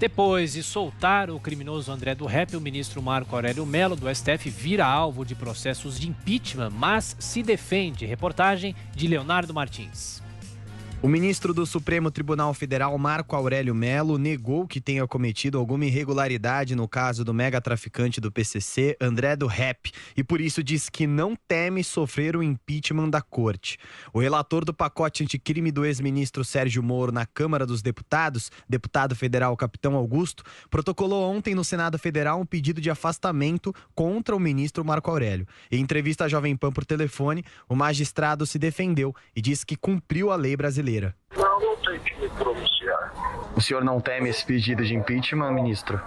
Depois de soltar o criminoso André do Rep, o ministro Marco Aurélio Mello, do STF, vira alvo de processos de impeachment, mas se defende. Reportagem de Leonardo Martins. O ministro do Supremo Tribunal Federal, Marco Aurélio Mello, negou que tenha cometido alguma irregularidade no caso do megatraficante do PCC, André do Rep, e por isso diz que não teme sofrer o impeachment da corte. O relator do pacote anticrime do ex-ministro Sérgio Moro na Câmara dos Deputados, deputado federal Capitão Augusto, protocolou ontem no Senado Federal um pedido de afastamento contra o ministro Marco Aurélio. Em entrevista à Jovem Pan por telefone, o magistrado se defendeu e disse que cumpriu a lei brasileira. Não tenho que me pronunciar. O senhor não teme esse pedido de impeachment, ministro?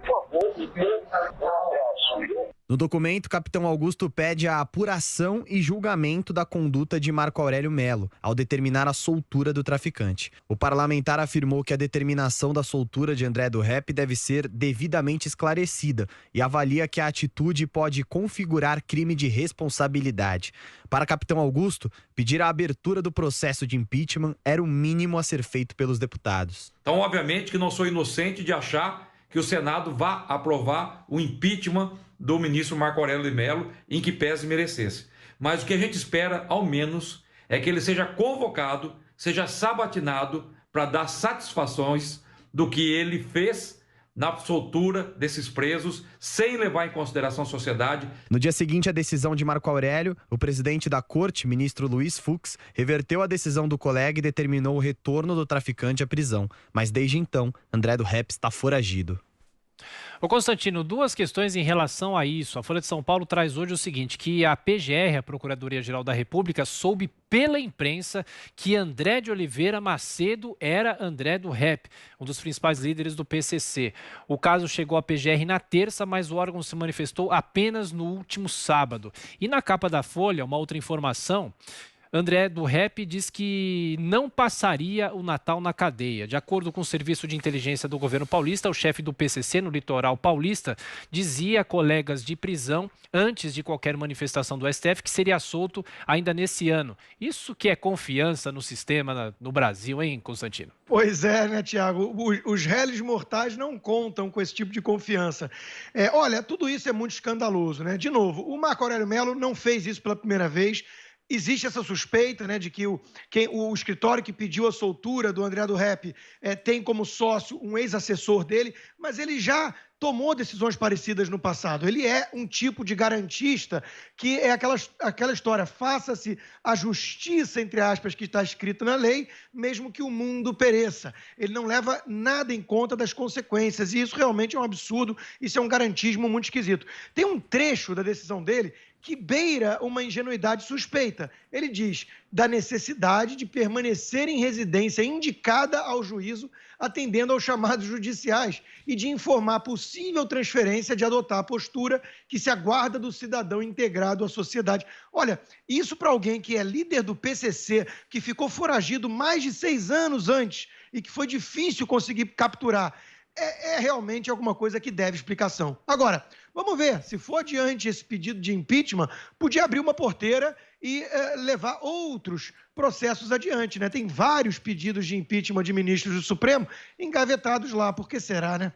Por favor, me dê um abraço. No documento, o capitão Augusto pede a apuração e julgamento da conduta de Marco Aurélio Mello, ao determinar a soltura do traficante. O parlamentar afirmou que a determinação da soltura de André do Rep deve ser devidamente esclarecida e avalia que a atitude pode configurar crime de responsabilidade. Para capitão Augusto, pedir a abertura do processo de impeachment era o mínimo a ser feito pelos deputados. Então, obviamente que não sou inocente de achar que o Senado vá aprovar o impeachment do ministro Marco Aurélio Mello, em que pese merecesse. Mas o que a gente espera, ao menos, é que ele seja convocado, seja sabatinado para dar satisfações do que ele fez na soltura desses presos, sem levar em consideração a sociedade. No dia seguinte à decisão de Marco Aurélio, o presidente da corte, ministro Luiz Fux, reverteu a decisão do colega e determinou o retorno do traficante à prisão. Mas desde então, André do Rep está foragido. Ô Constantino, duas questões em relação a isso. A Folha de São Paulo traz hoje o seguinte, que a PGR, a Procuradoria-Geral da República, soube pela imprensa que André de Oliveira Macedo era André do Rep, um dos principais líderes do PCC. O caso chegou à PGR na terça, mas o órgão se manifestou apenas no último sábado. E na capa da Folha, uma outra informação, André do Rep diz que não passaria o Natal na cadeia. De acordo com o Serviço de Inteligência do governo paulista, o chefe do PCC no litoral paulista dizia a colegas de prisão, antes de qualquer manifestação do STF, que seria solto ainda nesse ano. Isso que é confiança no sistema no Brasil, hein, Constantino? Pois é, né, Tiago? Os réis mortais não contam com esse tipo de confiança. Olha, tudo isso é muito escandaloso, né? De novo, o Marco Aurélio Mello não fez isso pela primeira vez. Existe essa suspeita, né, de que o escritório que pediu a soltura do André do Rep tem como sócio um ex-assessor dele, mas ele já tomou decisões parecidas no passado. Ele é um tipo de garantista que é aquela história, faça-se a justiça, entre aspas, que está escrito na lei, mesmo que o mundo pereça. Ele não leva nada em conta das consequências, e isso realmente é um absurdo, isso é um garantismo muito esquisito. Tem um trecho da decisão dele que beira uma ingenuidade suspeita. Ele diz da necessidade de permanecer em residência indicada ao juízo, atendendo aos chamados judiciais, e de informar possível transferência, de adotar a postura que se aguarda do cidadão integrado à sociedade. Olha, isso para alguém que é líder do PCC, que ficou foragido mais de 6 anos antes e que foi difícil conseguir capturar, é realmente alguma coisa que deve explicação. Agora, vamos ver, se for adiante esse pedido de impeachment, podia abrir uma porteira e levar outros processos adiante, né? Tem vários pedidos de impeachment de ministros do Supremo engavetados lá, por que será, né?